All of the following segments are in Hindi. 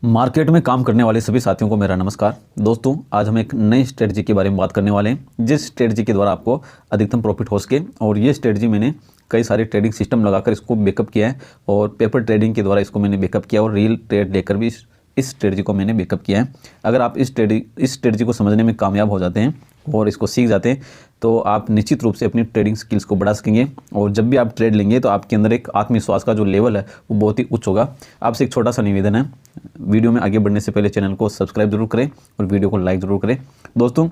मार्केट में काम करने वाले सभी साथियों को मेरा नमस्कार। दोस्तों, आज हम एक नई स्ट्रेटजी के बारे में बात करने वाले हैं, जिस स्ट्रेटजी के द्वारा आपको अधिकतम प्रॉफिट हो सके। और ये स्ट्रेटजी मैंने कई सारे ट्रेडिंग सिस्टम लगाकर इसको बैकअप किया है, और पेपर ट्रेडिंग के द्वारा इसको मैंने बैकअप किया, और रियल ट्रेड लेकर भी इस स्ट्रेटजी को मैंने बैकअप किया है। अगर आप इस स्ट्रेटजी को समझने में कामयाब हो जाते हैं और इसको सीख जाते हैं तो आप निश्चित रूप से अपनी ट्रेडिंग स्किल्स को बढ़ा सकेंगे, और जब भी आप ट्रेड लेंगे तो आपके अंदर एक आत्मविश्वास का जो लेवल है वो बहुत ही उच्च होगा। आपसे एक छोटा सा निवेदन है, वीडियो में आगे बढ़ने से पहले चैनल को सब्सक्राइब जरूर करें और वीडियो को लाइक ज़रूर करें। दोस्तों,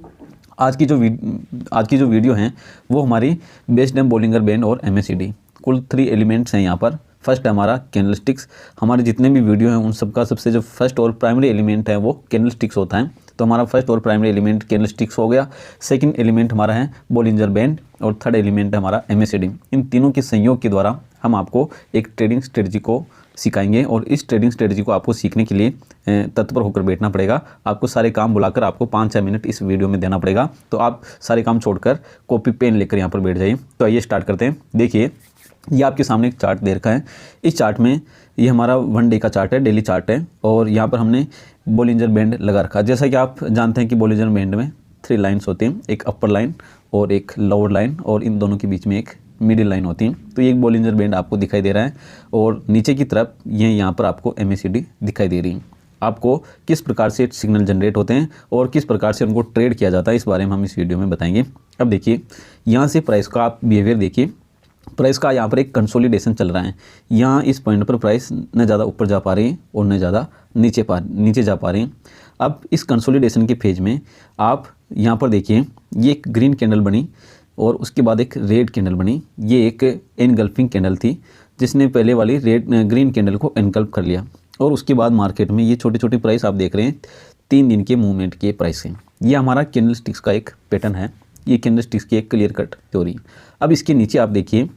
आज की जो वीडियो है वो हमारी बेस्ड एम बोलिंगर बैंड और MACD कुल 3 एलिमेंट्स हैं यहाँ पर। फर्स्ट है हमारा कैंडलस्टिक्स। हमारे जितने भी वीडियो हैं उन सबका सबसे जो फर्स्ट और प्राइमरी एलिमेंट है वो कैंडलस्टिक्स होता है। तो हमारा फर्स्ट और प्राइमरी एलिमेंट कैंडलस्टिक्स हो गया। सेकंड एलिमेंट हमारा है बोलिंजर बैंड, और थर्ड एलिमेंट है हमारा MACD। इन तीनों के संयोग के द्वारा हम आपको एक ट्रेडिंग स्ट्रेटजी को सिखाएंगे, और इस ट्रेडिंग स्ट्रेटजी को आपको सीखने के लिए तत्पर होकर बैठना पड़ेगा। आपको सारे काम बुलाकर आपको 5-6 मिनट इस वीडियो में देना पड़ेगा। तो आप सारे काम छोड़कर कॉपी पेन लेकर यहाँ पर बैठ जाइए। तो आइए स्टार्ट करते हैं। देखिए, ये आपके सामने एक चार्ट दे रखा है। इस चार्ट में ये हमारा 1 डे का चार्ट है, डेली चार्ट है, और यहाँ पर हमने बोलिंजर बैंड लगा रखा है। जैसा कि आप जानते हैं कि बोलिंजर बैंड में 3 लाइन्स होती हैं, एक अपर लाइन और एक लोअर लाइन, और इन दोनों के बीच में एक मिडिल लाइन होती है। तो ये एक बोलिंजर बैंड आपको दिखाई दे रहा है, और नीचे की तरफ ये यहाँ पर आपको MACD दिखाई दे रही है। आपको किस प्रकार से सिग्नल जनरेट होते हैं और किस प्रकार से उनको ट्रेड किया जाता है, इस बारे में हम इस वीडियो में बताएंगे। अब देखिए, यहाँ से प्राइस का आप बिहेवियर देखिए। प्राइस का यहाँ पर एक कंसोलिडेशन चल रहा है। यहाँ इस पॉइंट पर प्राइस न ज़्यादा ऊपर जा पा रही है और न ज़्यादा नीचे जा पा रही है। अब इस कंसोलिडेशन के फेज में आप यहाँ पर देखिए, ये एक ग्रीन कैंडल बनी और उसके बाद एक रेड कैंडल बनी। ये एक एनगल्फिंग कैंडल थी जिसने पहले वाली ग्रीन कैंडल को एनगल्फ कर लिया, और उसके बाद मार्केट में ये छोटे छोटे प्राइस आप देख रहे हैं 3 दिन के मूवमेंट के प्राइस हैं। ये हमारा कैंडलस्टिक्स का एक पैटर्न है, ये कैंडलस्टिक्स की एक क्लियर कट थ्योरी। अब इसके नीचे आप देखिए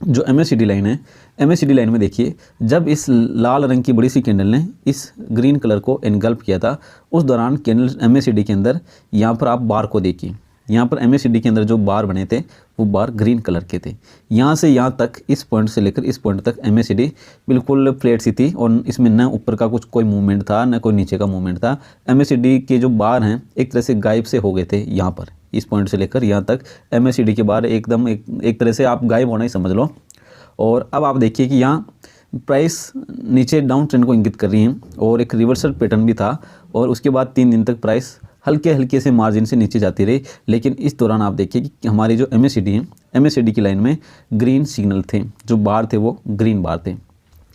जो MACD लाइन है, MACD लाइन में देखिए, जब इस लाल रंग की बड़ी सी कैंडल ने इस ग्रीन कलर को एनगल्फ किया था, उस दौरान कैंडल MACD के अंदर यहाँ पर आप बार को देखिए। यहाँ पर MACD के अंदर जो बार बने थे वो बार ग्रीन कलर के थे। यहाँ से यहाँ तक, इस पॉइंट से लेकर इस पॉइंट तक MACD बिल्कुल फ्लैट सी थी, और इसमें न ऊपर का कुछ कोई मूवमेंट था न कोई नीचे का मूवमेंट था। MACD के जो बार हैं एक तरह से गायब से हो गए थे। यहाँ पर इस पॉइंट से लेकर यहाँ तक MACD के बार एकदम एक तरह से आप गायब होना ही समझ लो। और अब आप देखिए कि यहाँ प्राइस नीचे डाउन ट्रेंड को इंगित कर रही है, और एक रिवर्सल पैटर्न भी था, और उसके बाद 3 दिन तक प्राइस हल्के हल्के से मार्जिन से नीचे जाती रही। लेकिन इस दौरान आप देखिए कि हमारी जो MACD है, MACD की लाइन में ग्रीन सिग्नल थे, जो बार थे वो ग्रीन बार थे।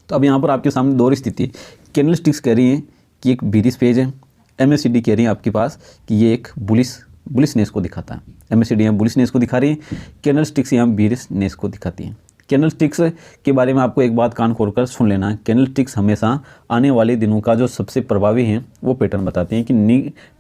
तो अब यहाँ पर आपके सामने 2 स्थिति, कैंडलस्टिक्स कह रही है कि एक बीरिश पेज है, MACD कह रही है आपके पास कि ये एक बुलिशनेस को दिखाता है। MACD यहाँ बुलिशनेस को दिखा रही है, कैंडलस्टिक्स यहाँ बीरिशनेस को दिखाती है। कैंडलस्टिक्स के बारे में आपको एक बात कान खोलकर सुन लेना है। कैंडलस्टिक्स हमेशा आने वाले दिनों का जो सबसे प्रभावी है वो पैटर्न बताते हैं कि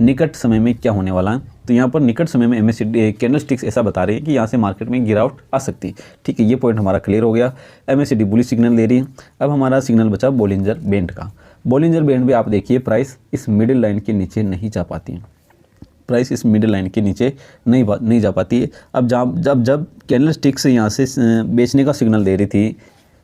निकट समय में क्या होने वाला है। तो यहाँ पर निकट समय में MACD कैंडलस्टिक्स ऐसा बता रही है कि यहाँ से मार्केट में गिरावट आ सकती है। ठीक है, ये पॉइंट हमारा क्लियर हो गया। MACD बुलिश सिग्नल दे रही है। अब हमारा सिग्नल बचा बोलिंजर बैंड का। बोलिंजर बैंड में आप देखिए, प्राइस इस मिडिल लाइन के नीचे नहीं जा पाती है। प्राइस इस मिडिल लाइन के नीचे नहीं जा पाती है। अब जब कैंडलस्टिक्स यहाँ से बेचने का सिग्नल दे रही थी,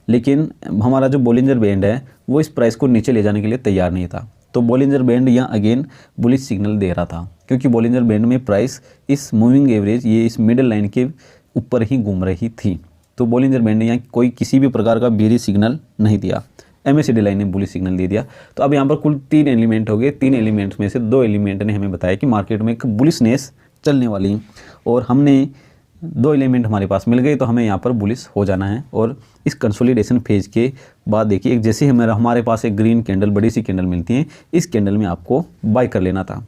लेकिन हमारा जो बोलिंजर बैंड है वो इस प्राइस को नीचे ले जाने के लिए तैयार नहीं था। तो बोलिंजर बैंड यहाँ अगेन बुलिश सिग्नल दे रहा था, क्योंकि बोलिंजर बैंड में प्राइस इस मूविंग एवरेज, ये इस मिडिल लाइन के ऊपर ही घूम रही थी। तो बोलिंजर बैंड ने यहाँ किसी भी प्रकार का बेयरिश सिग्नल नहीं दिया, MACD लाइन ने बुलिश सिग्नल दे दिया। तो अब यहाँ पर कुल 3 एलिमेंट हो गए। 3 एलिमेंट्स में से 2 एलिमेंट ने हमें बताया कि मार्केट में एक बुलिशनेस चलने वाली है, और हमने 2 एलिमेंट हमारे पास मिल गए, तो हमें यहाँ पर बुलिश हो जाना है। और इस कंसोलिडेशन फेज के बाद देखिए, जैसे हमारे पास एक ग्रीन कैंडल, बड़ी सी कैंडल मिलती है, इस कैंडल में आपको बाय कर लेना था।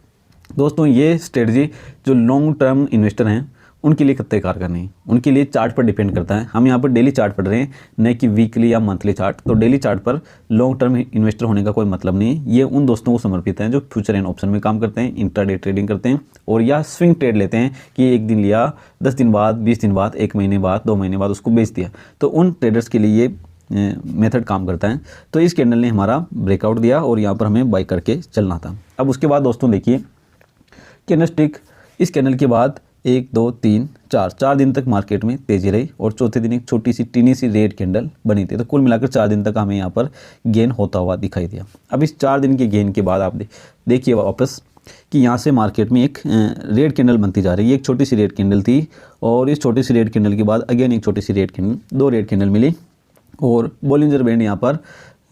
दोस्तों, ये स्ट्रेटजी जो लॉन्ग टर्म इन्वेस्टर हैं उनके लिए कितने कारगर नहीं, उनके लिए चार्ट पर डिपेंड करता है। हम यहाँ पर डेली चार्ट पढ़ रहे हैं, न कि वीकली या मंथली चार्ट। तो डेली चार्ट पर लॉन्ग टर्म इन्वेस्टर होने का कोई मतलब नहीं है। ये उन दोस्तों को समर्पित है जो फ्यूचर एंड ऑप्शन में काम करते हैं, इंट्राडे ट्रेडिंग करते हैं, और या स्विंग ट्रेड लेते हैं कि 1 दिन लिया, 10 दिन बाद, 20 दिन बाद, 1 महीने बाद, 2 महीने बाद उसको बेच दिया। तो उन ट्रेडर्स के लिए ये मेथड काम करता है। तो इस कैंडल ने हमारा ब्रेकआउट दिया, और यहाँ पर हमें बाई करके चलना था। अब उसके बाद दोस्तों देखिए, कैंडलस्टिक इस कैंडल के बाद 1 2 3 4 4 दिन तक मार्केट में तेज़ी रही और चौथे दिन एक छोटी सी टीनी सी रेड कैंडल बनी थी। तो कुल मिलाकर 4 दिन तक हमें यहाँ पर गेन होता हुआ दिखाई दिया। अब इस 4 दिन के गेन के बाद आप देखिए वापस कि यहाँ से मार्केट में एक रेड कैंडल बनती जा रही है। एक छोटी सी रेड कैंडल थी और इस छोटी सी रेड कैंडल के बाद अगेन एक छोटी सी रेड कैंडल, 2 रेड कैंडल मिली और बॉलिंजर बैंड यहाँ पर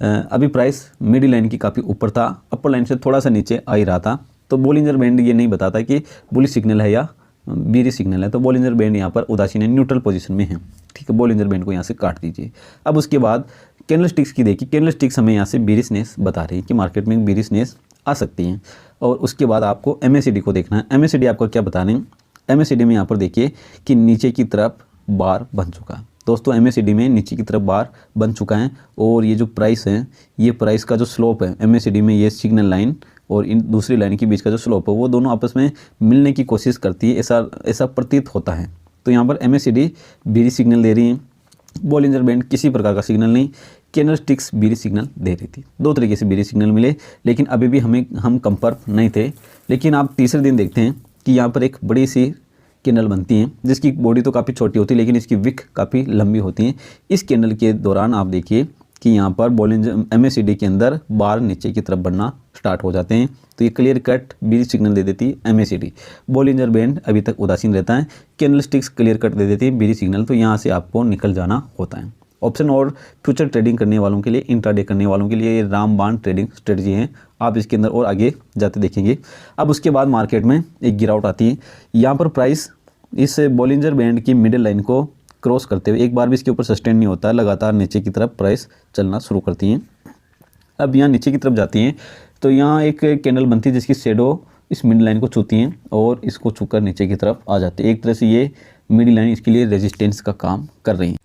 अभी प्राइस मिडिल लाइन की काफ़ी ऊपर था, अपर लाइन से थोड़ा सा नीचे आ ही रहा था। तो बॉलिंजर बैंड ये नहीं बताता कि बुलिश सिग्नल है या बीरिश सिग्नल है। तो बॉलिंजर बैंड यहाँ पर उदासीन है, न्यूट्रल पोजीशन में है। ठीक है, बॉलिंजर बैंड को यहाँ से काट दीजिए। अब उसके बाद कैंडल स्टिक्स की देखिए, कैंडल स्टिक्स हमें यहाँ से बीरिशनेस बता रही है कि मार्केट में बीरिशनेस आ सकती है। और उसके बाद आपको MACD को देखना है। MACD आपको क्या बता रहे हैं, MACD में यहाँ पर देखिए कि नीचे की तरफ बार बन चुका है। दोस्तों MACD में नीचे की तरफ बार बन चुका है और ये जो प्राइस है, ये प्राइस का जो स्लोप है MACD में, ये सिग्नल लाइन और इन दूसरी लाइन के बीच का जो स्लोप है वो दोनों आपस में मिलने की कोशिश करती है, ऐसा प्रतीत होता है। तो यहाँ पर MACD बीरिश सिग्नल दे रही है, बॉलिंजर बैंड किसी प्रकार का सिग्नल नहीं, कैंडल स्टिक्स बीरिश सिग्नल दे रही थी। 2 तरीके से बीरिश सिग्नल मिले, लेकिन अभी भी हम कंफर्म नहीं थे। लेकिन आप तीसरे दिन देखते हैं कि यहाँ पर एक बड़ी सी कैंडल बनती हैं जिसकी बॉडी तो काफ़ी छोटी होती है लेकिन इसकी विक काफ़ी लंबी होती हैं। इस कैंडल के दौरान आप देखिए कि यहाँ पर बॉलिंजर MACD के अंदर बार नीचे की तरफ बनना स्टार्ट हो जाते हैं। तो ये क्लियर कट बीरिश सिग्नल दे देती है MACD। बॉलिंजर बैंड अभी तक उदासीन रहता है, कैंडल स्टिक्स क्लियर कट दे देती है बीरिश सिग्नल। तो यहाँ से आपको निकल जाना होता है। ऑप्शन और फ्यूचर ट्रेडिंग करने वालों के लिए, इंट्राडे करने वालों के लिए ये रामबाण ट्रेडिंग स्ट्रेटजी है। आप इसके अंदर और आगे जाते देखेंगे। अब उसके बाद मार्केट में एक गिरावट आती है। यहाँ पर प्राइस इस बॉलिंजर बैंड की मिडिल लाइन को क्रॉस करते हुए एक बार भी इसके ऊपर सस्टेन नहीं होता, लगातार नीचे की तरफ प्राइस चलना शुरू करती हैं। अब यहाँ नीचे की तरफ जाती हैं तो यहाँ एक कैंडल बनती है जिसकी शेडो इस मिडिल लाइन को छूती हैं और इसको छूकर नीचे की तरफ आ जाती है। एक तरह से ये मिडिल लाइन इसके लिए रेजिस्टेंस का काम कर रही है।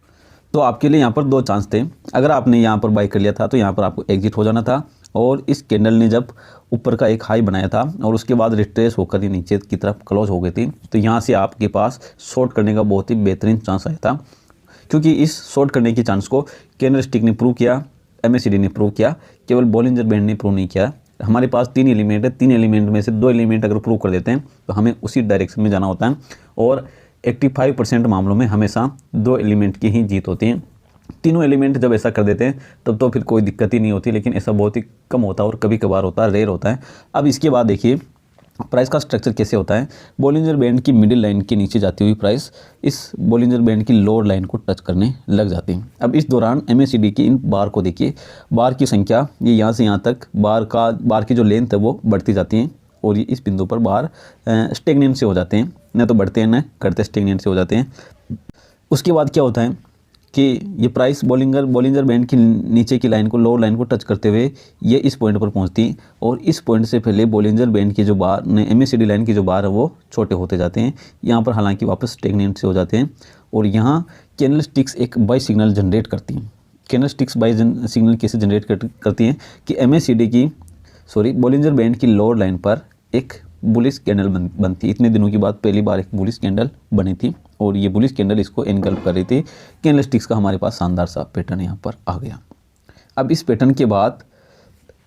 तो आपके लिए यहाँ पर 2 चांस थे। अगर आपने यहाँ पर बाई कर लिया था तो यहाँ पर आपको एग्जिट हो जाना था और इस कैंडल ने जब ऊपर का एक हाई बनाया था और उसके बाद रिट्रेस होकर ये नीचे की तरफ क्लोज हो गई थी, तो यहाँ से आपके पास शॉर्ट करने का बहुत ही बेहतरीन चांस आया था। क्योंकि इस शॉर्ट करने की चांस को कैंडल स्टिक ने प्रूव किया, MACD ने प्रूव किया, केवल बॉलिंजर बैंड ने प्रूव नहीं किया। हमारे पास 3 एलिमेंट है, 3 एलिमेंट में से 2 एलिमेंट अगर प्रूव कर देते हैं तो हमें उसी डायरेक्शन में जाना होता है और 85% मामलों में हमेशा 2 एलिमेंट की ही जीत होती है। तीनों एलिमेंट जब ऐसा कर देते हैं तब तो फिर कोई दिक्कत ही नहीं होती, लेकिन ऐसा बहुत ही कम होता है और कभी कभार होता है, रेयर होता है। अब इसके बाद देखिए प्राइस का स्ट्रक्चर कैसे होता है। बॉलिंजर बैंड की मिडिल लाइन के नीचे जाती हुई प्राइस इस बॉलिंजर बैंड की लोअर लाइन को टच करने लग जाती है। अब इस दौरान MACD की इन बार को देखिए, बार की संख्या ये यहाँ से यहाँ तक बार की जो लेंथ है वो बढ़ती जाती है और ये इस बिंदु पर बार स्टेगनेंट से हो जाते हैं, न तो बढ़ते हैं न करते, स्टेगनेंट से हो जाते हैं। उसके बाद क्या होता है कि ये प्राइस बॉलिंजर बैंड की नीचे की लाइन को, लोअर लाइन को टच करते हुए ये इस पॉइंट पर पहुंचती है और इस पॉइंट से पहले बॉलिंजर बैंड की जो बार MACD लाइन की जो बार है वो छोटे होते जाते हैं। यहाँ पर हालांकि वापस स्टेगनेंट से हो जाते हैं और यहाँ कैंडल स्टिक्स एक बाई सिग्नल जनरेट करती हैं। कैंडल स्टिक्स बाई सिग्नल कैसे जनरेट करती हैं कि बॉलिंजर बैंड की लोअर लाइन पर एक बुलिश कैंडल बनती। इतने दिनों के बाद पहली बार एक बुलिश कैंडल बनी थी और ये बुलिश कैंडल इसको एनगल्फ कर रही थी। कैंडल स्टिक्स का हमारे पास शानदार सा पैटर्न यहाँ पर आ गया। अब इस पैटर्न के बाद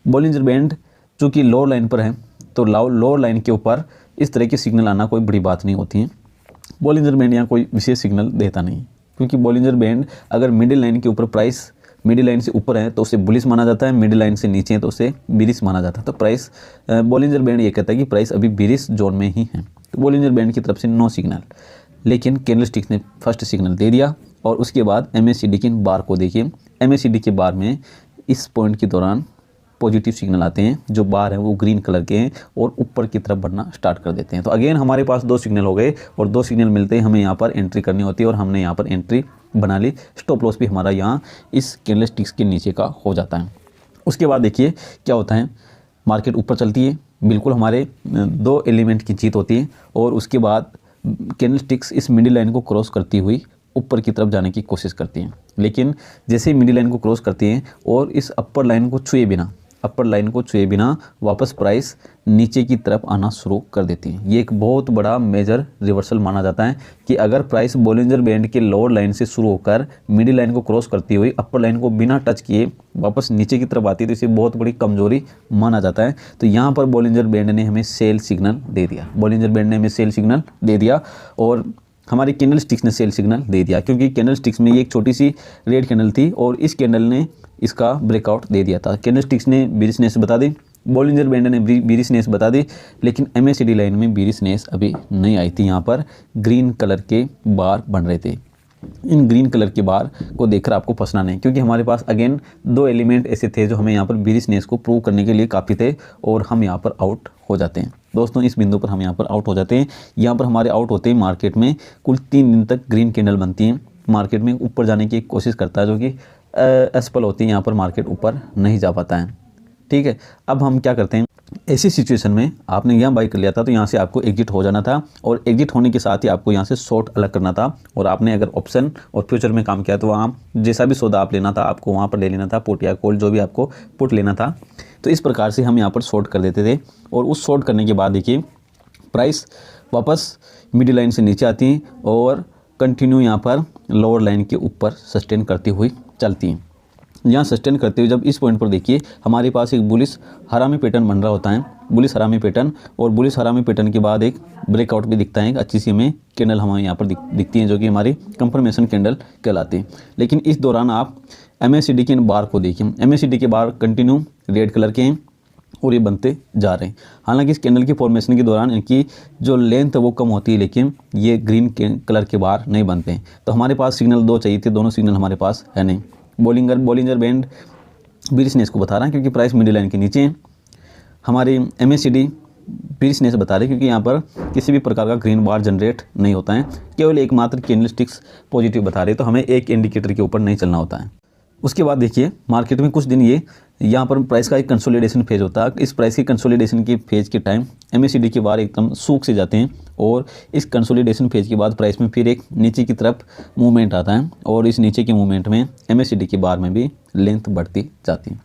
बॉलिंजर बैंड चूँकि लोअर लाइन पर है तो लोअर लाइन के ऊपर इस तरह के सिग्नल आना कोई बड़ी बात नहीं होती है। बॉलिंजर बैंड यहाँ कोई विशेष सिग्नल देता नहीं, क्योंकि बॉलिंजर बैंड अगर मिडिल लाइन के ऊपर प्राइस मिडिल लाइन से ऊपर है तो उसे बुलिश माना जाता है, मिडिल लाइन से नीचे है तो उसे बीरिश माना जाता है। तो प्राइस बॉलिंजर बैंड ये कहता है कि प्राइस अभी बीरिश जोन में ही है। तो बॉलिंजर बैंड की तरफ से नो सिग्नल, लेकिन कैंडल स्टिक्स ने फर्स्ट सिग्नल दे दिया। और उसके बाद MACD की बार को देखिए, MACD के बार में इस पॉइंट के दौरान पॉजिटिव सिग्नल आते हैं, जो बार है वो ग्रीन कलर के हैं और ऊपर की तरफ बढ़ना स्टार्ट कर देते हैं। तो अगेन हमारे पास 2 सिग्नल हो गए और 2 सिग्नल मिलते ही हमें यहाँ पर एंट्री करनी होती है और हमने यहाँ पर एंट्री बना ली। स्टॉप लॉस भी हमारा यहाँ इस कैंडल स्टिक्स के नीचे का हो जाता है। उसके बाद देखिए क्या होता है, मार्केट ऊपर चलती है, बिल्कुल हमारे 2 एलिमेंट की जीत होती है और उसके बाद कैंडल स्टिक्स इस मिडिल लाइन को क्रॉस करती हुई ऊपर की तरफ जाने की कोशिश करती हैं। लेकिन जैसे ही मिडिल लाइन को क्रॉस करती हैं और इस अपर लाइन को छुए बिना अपर लाइन को छुए बिना वापस प्राइस नीचे की तरफ आना शुरू कर देती है। ये एक बहुत बड़ा मेजर रिवर्सल माना जाता है कि अगर प्राइस बॉलिंजर बैंड के लोअर लाइन से शुरू होकर मिडिल लाइन को क्रॉस करती हुई अपर लाइन को बिना टच किए वापस नीचे की तरफ आती है तो इसे बहुत बड़ी कमजोरी माना जाता है। तो यहाँ पर बॉलिंजर बैंड ने हमें सेल सिग्नल दे दिया, बॉलिंजर बैंड ने हमें सेल सिग्नल दे दिया और हमारी कैंडल स्टिक्स ने सेल सिग्नल दे दिया, क्योंकि कैंडल स्टिक्स में ये एक छोटी सी रेड कैंडल थी और इस कैंडल ने इसका ब्रेकआउट दे दिया था। कैंडल स्टिक्स ने बीरिशनेस बता दी, बॉलिंजर बैंड ने बीरिशनेस बता दी, लेकिन MACD लाइन में बीरिशनेस अभी नहीं आई थी। यहाँ पर ग्रीन कलर के बार बन रहे थे। इन ग्रीन कलर के बार को देखकर आपको फंसना नहीं, क्योंकि हमारे पास अगेन 2 एलिमेंट ऐसे थे जो हमें यहाँ पर बीरिशनेस को प्रूव करने के लिए काफ़ी थे और हम यहाँ पर आउट हो जाते हैं। दोस्तों इस बिंदु पर हम यहाँ पर आउट हो जाते हैं। यहाँ पर हमारे आउट होते हैं मार्केट में कुल 3 दिन तक ग्रीन कैंडल बनती हैं, मार्केट में ऊपर जाने की कोशिश करता है जो कि असफल होती है, यहाँ पर मार्केट ऊपर नहीं जा पाता है। ठीक है, अब हम क्या करते हैं, ऐसी सिचुएशन में आपने यहाँ बाई कर लिया था तो यहाँ से आपको एग्जिट हो जाना था और एग्जिट होने के साथ ही आपको यहाँ से शॉर्ट अलग करना था। और आपने अगर ऑप्शन और फ्यूचर में काम किया तो वहाँ जैसा भी सौदा आप लेना था आपको वहाँ पर ले लेना था, पुट या कॉल जो भी आपको पुट लेना था। तो इस प्रकार से हम यहाँ पर शॉर्ट कर देते थे और उस शॉर्ट करने के बाद देखिए प्राइस वापस मिडिल लाइन से नीचे आती है और कंटिन्यू यहाँ पर लोअर लाइन के ऊपर सस्टेन करती हुई चलती हैं। यहाँ सस्टेन करते हुए जब इस पॉइंट पर देखिए हमारे पास एक बुलिश हरामी पैटर्न बन रहा होता है, बुलिश हरामी पैटर्न, और बुलिश हरामी पैटर्न के बाद एक ब्रेकआउट भी दिखता है, अच्छी सी हमें कैंडल हमें यहाँ पर दिखती है जो कि हमारी कंफर्मेशन कैंडल कहलाती है। लेकिन इस दौरान आप MACD के बार को देखिए, MACD के बार कंटिन्यू रेड कलर के हैं और ये बनते जा रहे हैं। हालांकि इस कैंडल की फॉर्मेशन के दौरान इनकी जो लेंथ है वो कम होती है, लेकिन ये ग्रीन कलर के बार नहीं बनते हैं। तो हमारे पास सिग्नल 2 चाहिए थे, दोनों सिग्नल हमारे पास है नहीं। बॉलिंजर बैंड बीरिशनेस को बता रहा है क्योंकि प्राइस मिडिल लाइन के नीचे है, हमारी MACD बीरिशनेस बता रही है क्योंकि यहाँ पर किसी भी प्रकार का ग्रीन बार जनरेट नहीं होता है, केवल एकमात्र कैंडल स्टिक्स पॉजिटिव बता रही है। तो हमें एक इंडिकेटर के ऊपर नहीं चलना होता है। उसके बाद देखिए मार्केट में कुछ दिन ये यहाँ पर प्राइस का एक कंसोलिडेशन फेज होता है। इस प्राइस के कंसोलिडेशन के फेज के टाइम MACD के बार एकदम सूख से जाते हैं और इस कंसोलिडेशन फेज के बाद प्राइस में फिर एक नीचे की तरफ मूवमेंट आता है और इस नीचे के मूवमेंट में MACD के बार में भी लेंथ बढ़ती जाती है।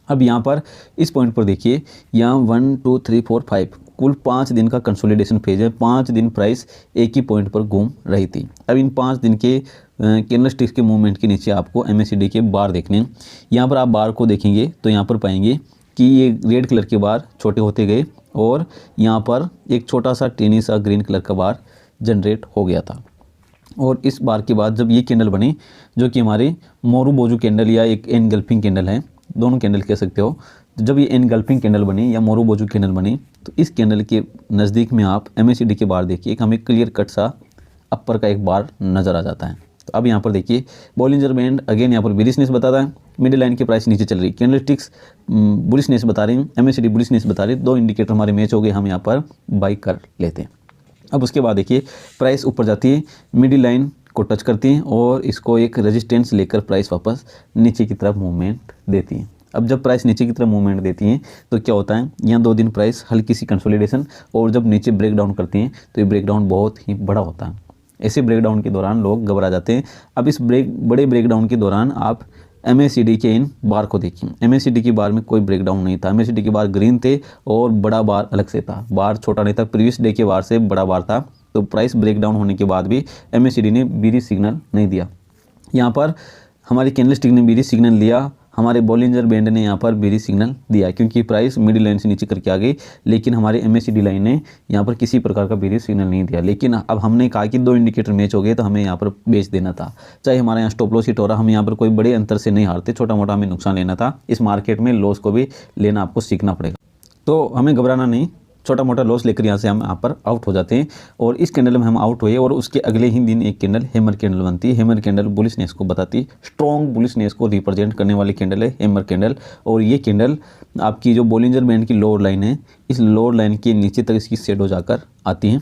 अब यहाँ पर इस पॉइंट पर देखिए यहाँ 1 2 3 4 5 कुल 5 दिन का कंसोलिडेशन फेज है। 5 दिन प्राइस एक ही पॉइंट पर घूम रही थी। अब इन 5 दिन के कैंडल स्टिक्स के मूवमेंट के नीचे आपको MACD के बार देखने हैं। यहाँ पर आप बार को देखेंगे तो यहाँ पर पाएंगे कि ये रेड कलर के बार छोटे होते गए और यहाँ पर एक छोटा सा टेनी सा ग्रीन कलर का बार जनरेट हो गया था। और इस बार के बाद जब ये कैंडल बनी जो कि हमारी मोरू कैंडल या एक एनगल्फिंग कैंडल है, दोनों कैंडल कह सकते हो, जब ये एनगल्फिंग कैंडल बनी या मोरू कैंडल बनी तो इस कैंडल के नज़दीक में आप MACD के बार देखिए, एक हमें क्लियर कट सा अपर का एक बार नज़र आ जाता है। तो अब यहाँ पर देखिए बॉलिंजर बैंड अगेन यहाँ पर बुलिशनेस बताता है, मिडिल लाइन की प्राइस नीचे चल रही, कैंडल स्टिक्स बुलिशनेस बता रही है, MACD बुलिशनेस बता रही है। 2 इंडिकेटर हमारे मैच हो गए, हम यहाँ पर बाई कर लेते हैं। अब उसके बाद देखिए प्राइस ऊपर जाती है, मिडिल लाइन को टच करती है और इसको एक रेजिस्टेंस लेकर प्राइस वापस नीचे की तरफ मूवमेंट देती है। अब जब प्राइस नीचे की तरफ मूवमेंट देती हैं तो क्या होता है, यहाँ 2 दिन प्राइस हल्की सी कंसोलिडेशन और जब नीचे ब्रेक डाउन करती हैं तो ये ब्रेक डाउन बहुत ही बड़ा होता है। ऐसे ब्रेक डाउन के दौरान लोग घबरा जाते हैं। अब इस बड़े ब्रेक डाउन के दौरान आप MACD के इन बार को देखिए, MACD की बार में कोई ब्रेक डाउन नहीं था, MACD के बार ग्रीन थे और बड़ा बार अलग से था, बार छोटा नहीं था, प्रीवियस डे के बार से बड़ा बार था। तो प्राइस ब्रेक डाउन होने के बाद भी MACD ने बीरिश सिग्नल नहीं दिया। यहाँ पर हमारी कैंडल स्टिक ने बीरिश सिग्नल दिया, हमारे बॉलिंजर बैंड ने यहाँ पर बीरिश सिग्नल दिया क्योंकि प्राइस मिडिल लाइन से नीचे करके आ गई, लेकिन हमारे MACD लाइन ने यहाँ पर किसी प्रकार का बीरिश सिग्नल नहीं दिया। लेकिन अब हमने कहा कि 2 इंडिकेटर मैच हो गए तो हमें यहाँ पर बेच देना था, चाहे हमारे यहाँ स्टॉप लॉस हिट हो रहा, हम यहाँ पर कोई बड़े अंतर से नहीं हारते, छोटा मोटा हमें नुकसान लेना था। इस मार्केट में लॉस को भी लेना आपको सीखना पड़ेगा, तो हमें घबराना नहीं, छोटा मोटा लॉस लेकर यहाँ से हम यहाँ पर आउट हो जाते हैं। और इस कैंडल में हम आउट हुए और उसके अगले ही दिन एक कैंडल हैमर कैंडल बनती है। हैमर कैंडल बुलिशनेस को बताती है, स्ट्रॉन्ग बुलिशनेस को रिप्रेजेंट करने वाली कैंडल है हैमर कैंडल। और ये कैंडल आपकी जो बॉलिंजर बैंड की लोअर लाइन है, इस लोअर लाइन के नीचे तक इसकी शेडो जाकर आती है,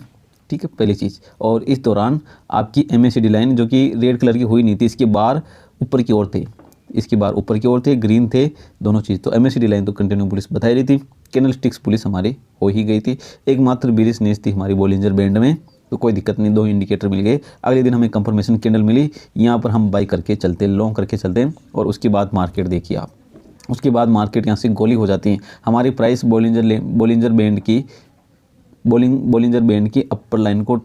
ठीक है, पहली चीज़। और इस दौरान आपकी MACD लाइन जो कि रेड कलर की हुई नहीं थी, इसके बार ऊपर की ओर थे, इसके बार ऊपर की ओर थे, ग्रीन थे, दोनों चीज़। तो MACD लाइन तो कंटिन्यू बुलिश बताई रही थी, कैंडल स्टिक्स पुलिस हमारी हो ही गई थी, एकमात्र बीरिशनेस थी हमारी बॉलिंजर बैंड में, तो कोई दिक्कत नहीं, 2 इंडिकेटर मिल गए। अगले दिन हमें कंफर्मेशन कैंडल मिली, यहाँ पर हम बाई करके चलते, लॉन्ग करके चलते हैं। और उसके बाद मार्केट देखिए आप, उसके बाद मार्केट यहाँ से गोली हो जाती है। हमारी प्राइस बोलिंजर बैंड की अपर लाइन को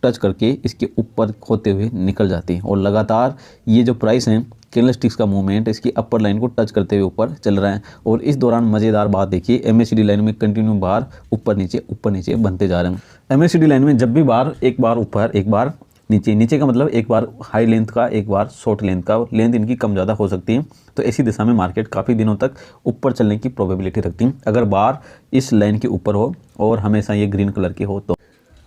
टच करके इसके ऊपर होते हुए निकल जाती है और लगातार ये जो प्राइस है कैंडलस्टिक्स का मूवमेंट इसकी अपर लाइन को टच करते हुए ऊपर चल रहा है। और इस दौरान मज़ेदार बात देखिए, MACD लाइन में कंटिन्यू बार ऊपर नीचे बनते जा रहे हैं। MACD लाइन में जब भी बार एक बार ऊपर एक बार नीचे का मतलब एक बार हाई लेंथ का एक बार शॉर्ट लेंथ का, लेंथ इनकी कम ज़्यादा हो सकती है। तो ऐसी दिशा में मार्केट काफ़ी दिनों तक ऊपर चलने की प्रोबेबिलिटी रखती है अगर बार इस लाइन के ऊपर हो और हमेशा ये ग्रीन कलर की हो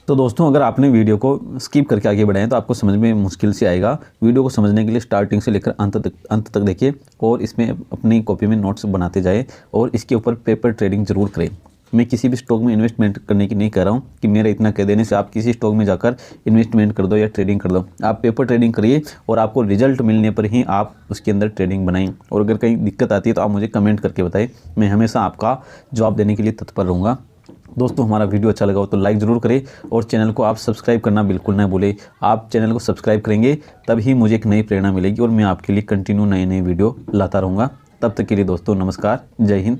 तो दोस्तों अगर आपने वीडियो को स्किप करके आगे बढ़ाएं तो आपको समझ में मुश्किल से आएगा। वीडियो को समझने के लिए स्टार्टिंग से लेकर अंत तक देखिए और इसमें अपनी कॉपी में नोट्स बनाते जाए और इसके ऊपर पेपर ट्रेडिंग जरूर करें। मैं किसी भी स्टॉक में इन्वेस्टमेंट करने की नहीं कह रहा हूँ कि मेरा इतना कह देने से आप किसी स्टॉक में जाकर इन्वेस्टमेंट कर दो या ट्रेडिंग कर दो। आप पेपर ट्रेडिंग करिए और आपको रिजल्ट मिलने पर ही आप उसके अंदर ट्रेडिंग बनाएं। और अगर कहीं दिक्कत आती है तो आप मुझे कमेंट करके बताएं, मैं हमेशा आपका जवाब देने के लिए तत्पर रहूँगा। दोस्तों हमारा वीडियो अच्छा लगा हो तो लाइक ज़रूर करें और चैनल को आप सब्सक्राइब करना बिल्कुल ना भूलें। आप चैनल को सब्सक्राइब करेंगे तभी मुझे एक नई प्रेरणा मिलेगी और मैं आपके लिए कंटिन्यू नए वीडियो लाता रहूँगा। तब तक के लिए दोस्तों नमस्कार, जय हिंद।